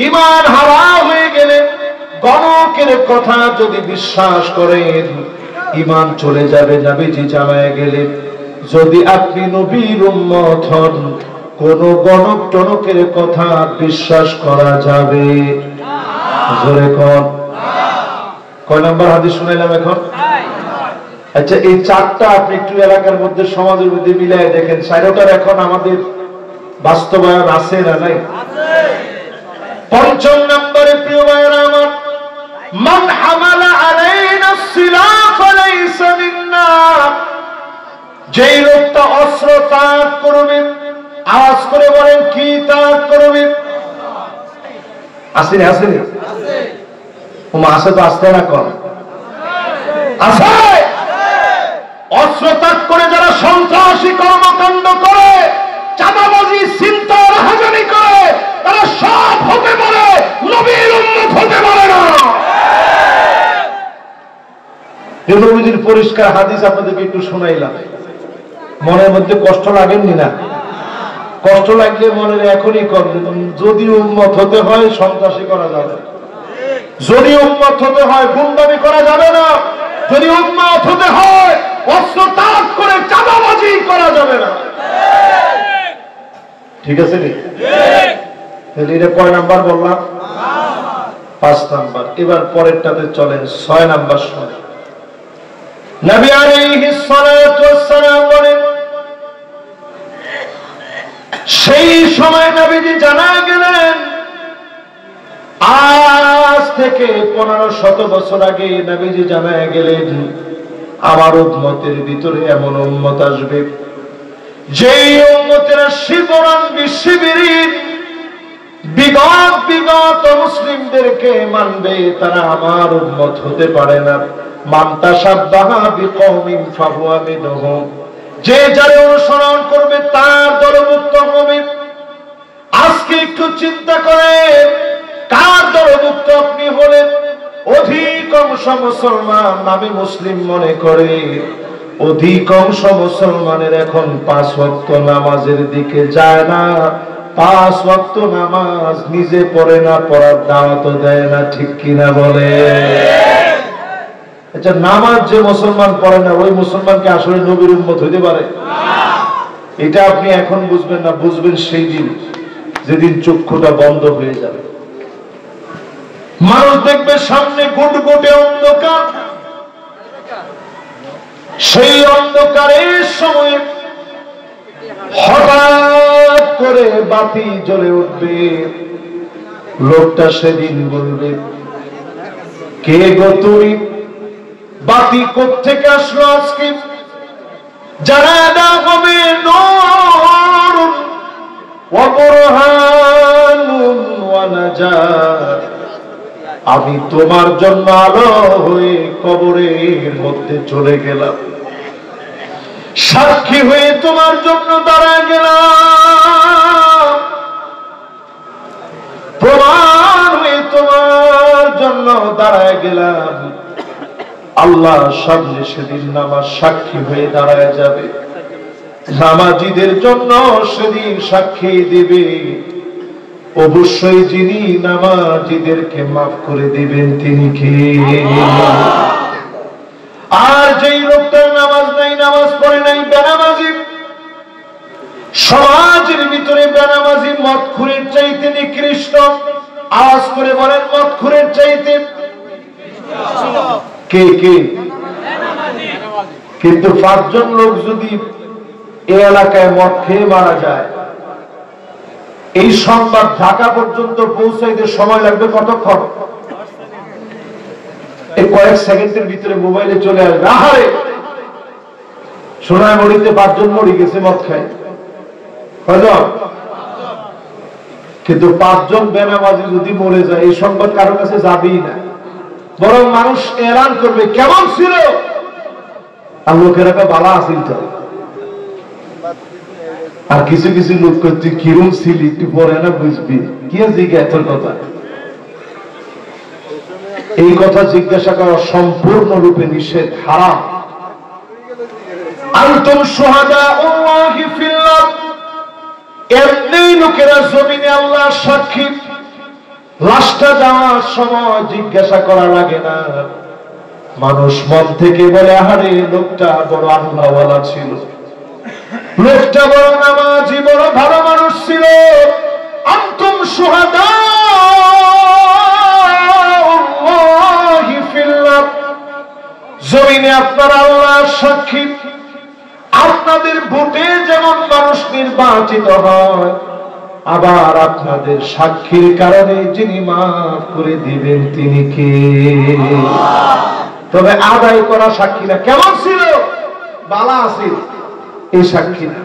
ঈমান হারা হয়ে গেলে, গণকের কথা যদি বিশ্বাস করেন ঈমান চলে যাবে, নবীজি জানায় গেলেন। যদি আপনি নবীর উম্মত হন, কোন গণক টনকের কথা বিশ্বাস করা যাবে? জোরে কোন? কয় নাম্বার হাদিস শুনাইলাম এখন? আচ্ছা, এই 4টা আপনি একটু এলাকার মধ্যে, সমাজের মধ্যে মিলাই দেখেন, 4টার এখন আমাদের বাস্তবায়ন আছে না নাই? 5 নম্বরে প্রিয় ভাইরা আমার, মান হামালা আলাইনা সিলাহ ফালাইসা মিন্না, যেই লোকটা অস্ত্র ত্যাগ করবে, আওয়াজ করে বলেন কি ত্যাগ করবে? আসেনি? আসেনি? ওমা আসে তো, আসতে না কর আছে। অস্ত্র ত্যাগ করে যারা সন্ত্রাসী কর্মকাণ্ড করে, চাঁদাবাজি, চিন্তা, রাহাজানি করে, তারা সব হতে পারে, নবীর উম্মত হতে পারে না। নবীজির পরিষ্কার হাদিস আপনাদেরকে একটু শোনাইলাম। মনের মধ্যে কষ্ট লাগেননি? না কষ্ট লাগলে মনের এখনই করবেন, যদি উম্মত হতে হয় সন্ত্রাসী করা যাবে, যদি উম্মত হতে হয় গুন্ডামি করা যাবে না, যদি উম্মত হতে হয় অস্ত্র ত্যাগ করে চাঁদাবাজি করা যাবে না। ঠিক আছে নি? এটা কয় নাম্বার বললাম? 5 নাম্বার। এবার পরেরটাতে চলেন, 6 নাম্বার শুনে। নবী আলাইহিস সালাতু ওয়াস সালাম বলেন, সেই সময় নবীজি জানা গেলেন, আজ থেকে 1500 বছর আগে নবীজি জানা গেলেন, আমার উম্মতের ভিতরে এমন উম্মত আসবে, যেই উম্মতেরা শিবরান বিশিবিরিন বিগত মুসলিমদেরকে মানবে, তারা আমার উম্মত হতে পারে না। মান তাশাব্বাহা বিকওমিন ফাহুয়া মিনহুম, যে যারে অনুসরণ করবে তার দলভুক্ত হবে। আজকে একটু চিন্তা করে, কার দলভুক্ত আপনি হলেন? অধিকাংশ মুসলমান নামে মুসলিম মনে করে, অধিকাংশ মুসলমানের এখন 5 ওয়াক্ত নামাজের দিকে যায় না, 5 ওয়াক্ত নামাজ নিজে পড়ে না, পড়ার দাওয়াতও দেয় না। ঠিক কিনা বলে? আচ্ছা, নামাজ যে মুসলমান পড়ে না, ওই মুসলমানকে আসলে নবীর উম্মত হইতে পারে? এটা আপনি এখন বুঝবেন না, বুঝবেন সেই দিন যেদিন চক্ষুটা বন্ধ হয়ে যাবে। মানুষ দেখবে সামনে গুটগুটে অন্ধকার, সেই অন্ধকারের সময় হঠাৎ করে বাতি জ্বলে উঠবে। লোকটা সেদিন বলবে, কে গো তুমি? বাতি কোত্থেকে আসলো আজকে? জানালা হবে নূরুন ওয়া বুরহানুন ওয়া নাজাত। আমি তোমার জন্য আলো হয়ে কবরের মধ্যে চলে গেলাম, সাক্ষী হয়ে তোমার জন্য দাঁড়ায় গেলাম, প্রমাণ হয়ে তোমার জন্য দাঁড়ায় গেলাম। আল্লাহর সামনে সেদিন নামাজ সাক্ষী হয়ে দাঁড়ায় যাবে। নামাজীদের জন্য সেদিন সাক্ষী দিবে অবশ্যই যিনি নামাজীদেরকে মাফ করে দিবেন তিনি কে? আর যেই লোকটার নামাজ নাই, নামাজ পড়ে নাই, বেনামাজি, সমাজের ভিতরে বেনামাজি মদখুরের চাইতে নিকৃষ্ট। আওয়াজ করে বলেন, মদখুরের চাইতে কে কে? কিন্তু 5 জন লোক যদি এই এলাকায় মদ খেয়ে মারা যায়, এই সংবাদ ঢাকা পর্যন্ত পৌঁছাইতে সময় লাগবে কতক্ষণ? এই কয়েক সেকেন্ডের ভিতরে মোবাইলে চলে আসবে, আহারে সোনাইমুড়িতে 5 জন মরে গেছে মদ খায়। কিন্তু 5 জন বেনামাজি যদি মরে যায়, এই সংবাদ কারো কাছে যাবেই না, বরং মানুষ এলান করবে কেমন ছিল আর লোকেরা বালা আসিল। আর কিছু কিছু লোক তুই কিরম ছিলি একটু পরে না বুঝবি, কি জিজ্ঞাসা তোর কথা? এই কথা জিজ্ঞাসা করা সম্পূর্ণরূপে নিষেধ, হারাম। আনতুম শুহাদাউল্লাহি ফিল্লাহ, এমনি লোকেরা জমিনে আল্লাহর সাক্ষী। লাশটা যাওয়ার সময় জিজ্ঞাসা করা লাগে না, মানুষ মন থেকে বলে আহারে লোকটা বড় আল্লাহওয়ালা ছিল, লোকটা বড় নামাজি, বড় ভালো মানুষ ছিল। আনতুম শুহাদাউল্লাহি ফিল্লাহ, জমিনে আপনার আল্লাহর সাক্ষী। আপনাদের ভোটে যেমন মানুষ নির্বাচিত হয়, আবার আপনাদের সাক্ষীর কারণে যিনি মাফ করে দিবেন তিনি কে? তবে আদায় করা সাক্ষী না। কেমন ছিল? বালা আছিল, এই সাক্ষী না।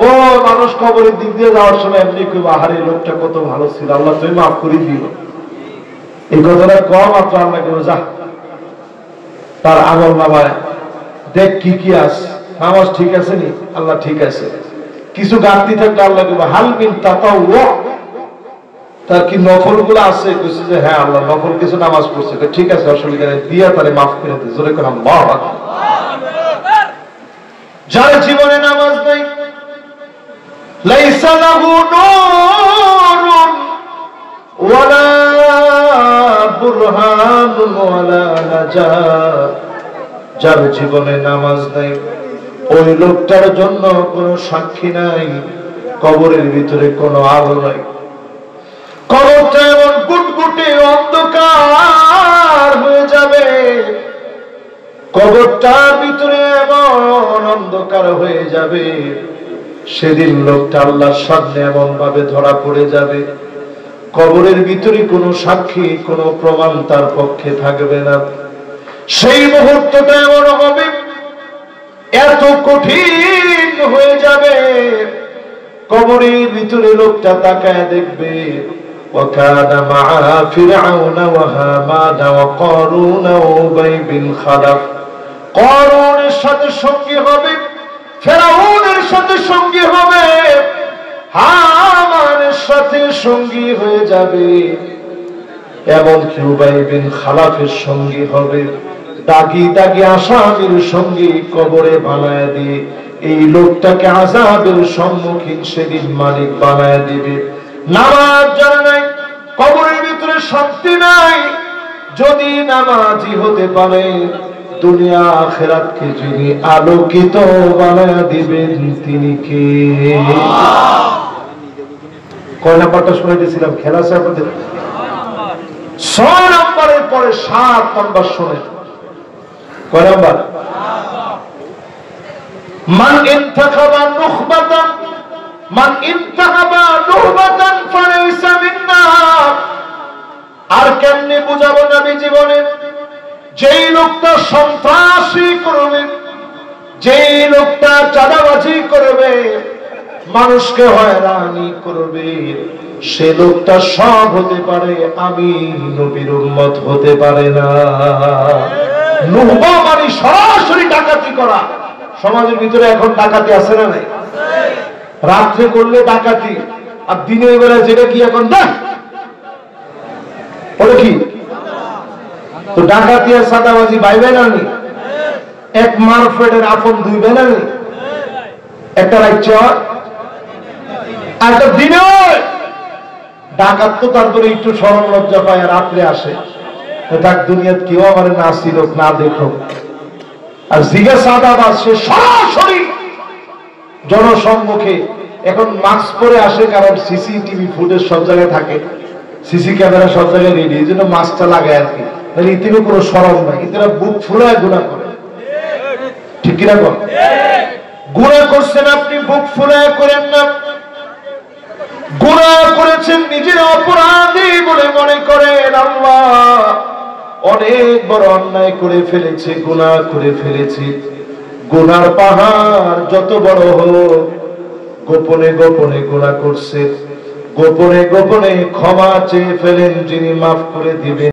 ও মানুষ কবরের দিক দিয়ে যাওয়ার সময় এমনি কেউ আহারে লোকটা কত ভালো ছিল, আল্লাহ তুমি মাফ করে দিও, এই কথাটা কম মাত্র আল্লাহ কেউ যা তার আমল নামায় দেখ কি কি আছে, নামাজ ঠিক আছে নি? আল্লাহ ঠিক আছে। কিছু ঘাটতি থাকলে আল্লাহ কেউ হাল মিন তাতাওয়া, তার কি নফল গুলো আছে? কইছে যে হ্যাঁ আল্লাহ নফল কিছু নামাজ পড়ছে, ঠিক আছে অসুবিধা নেই, দিয়া তারে মাফ করে দিই। জোরে করে আল্লাহু আকবার। যার জীবনে নামাজ নাই, লাইসা লাহু নূরুন ওয়ালা বুরহানুন ওয়ালা নাজাত, যার জীবনে নামাজ নাই ওই লোকটার জন্য কোনো সাক্ষী নাই, কবরের ভিতরে কোনো আলো নাই। কবরটা এমন গুটগুটে অন্ধকার হয়ে যাবে, কবরটার ভিতরে এমন অন্ধকার হয়ে যাবে, সেদিন লোকটা আল্লাহর সামনে এমন ভাবে ধরা পড়ে যাবে, কবরের ভিতরে কোনো সাক্ষী কোনো প্রমাণ তার পক্ষে থাকবে না। সেই মুহূর্তটা এমন হবে, এত কঠিন হয়ে যাবে, কবরের ভিতরে লোকটা তাকায় দেখবে وكان مع فرعون وهامان وقارون وأبي بن خلف, قارونের সাথে সঙ্গী হবে, ফেরাউনের সাথে সঙ্গী হবে, হামানের সাথে সঙ্গী হয়ে যাবে, এমনকি উবাই বিন খালাফের সঙ্গী হবে। দাগি দাগি আসামির সঙ্গী কবরে বানায় দিয়ে এই লোকটাকে আযাবের সম্মুখীন সেদিন মালিক বানায় দিবে। নামাজ জানা নাই, কবরের ভিতরে শান্তি নাই। যদি নামাজি হতে পারে দুনিয়া আখিরাতকে যিনি আলোকিত বানায়া দিবেন তিনি কে? কয় নাম্বারটা শুনাইতেছিলাম? খেলা আছে আপনাদের? 6 নম্বরের পরে 7 নম্বর শুনে। কয় নাম্বার? মান ইনতাখাবা নুখবাতান ফালাইসা মিন্না। আর কেমনে বুঝাবো নবী জীবনে? যেই লোকটা সন্ত্রাসী করবে, যেই লোকটা চাঁদাবাজি করবে, মানুষকে হয়রানি করবে, সে লোকটা সব হতে পারে, আমি নবীর উম্মত হতে পারে না। নুহবা মানে সরাসরি ডাকাতি করা। সমাজের ভিতরে এখন ডাকাতি আছে না নাই? রাত্রে করলে ডাকাতি, আর দিনের বেলা যেটা কি এখন না বলে কি? তো ডাকাতি আর সাদাবাজি বাইবে না নি? এক মারফেটের আপন দুই বেলা নি? একটা রাজ্য একটা দিনে ডাকাত তো তারপরে একটু সরল লজ্জা পায়, আর রাত্রে আসে, তাক দুনিয়াত কেউ আমার না ছিল না দেখো। আর জিজ্ঞাসা সাদাবাজ সে সরাসরি জনসম্মুখে এখন মাস্ক পরে আসে, কারণ সিসিটিভি ফুটেজ সব জায়গায় থাকে, সিসি ক্যামেরা সব জায়গায় রেডি, এই জন্য মাস্কটা লাগায় আর কি। ইতিরও কোনো সরম নাই, ইতিরা বুক ফুলায় গুণা করে। ঠিক কিনা বল? গুণা করছেন আপনি, বুক ফুলায় করেন না। গুণা করেছেন নিজের অপরাধী বলে মনে করেন। আল্লাহ অনেক বড় অন্যায় করে ফেলেছে, গুনাহ করে ফেলেছি। গুনার পাহাড় যত বড় হোক, গোপনে গোপনে গুনাহ করছে, গোপনে গোপনে ক্ষমা চেয়ে ফেলেন, যিনি মাফ করে দিবেন।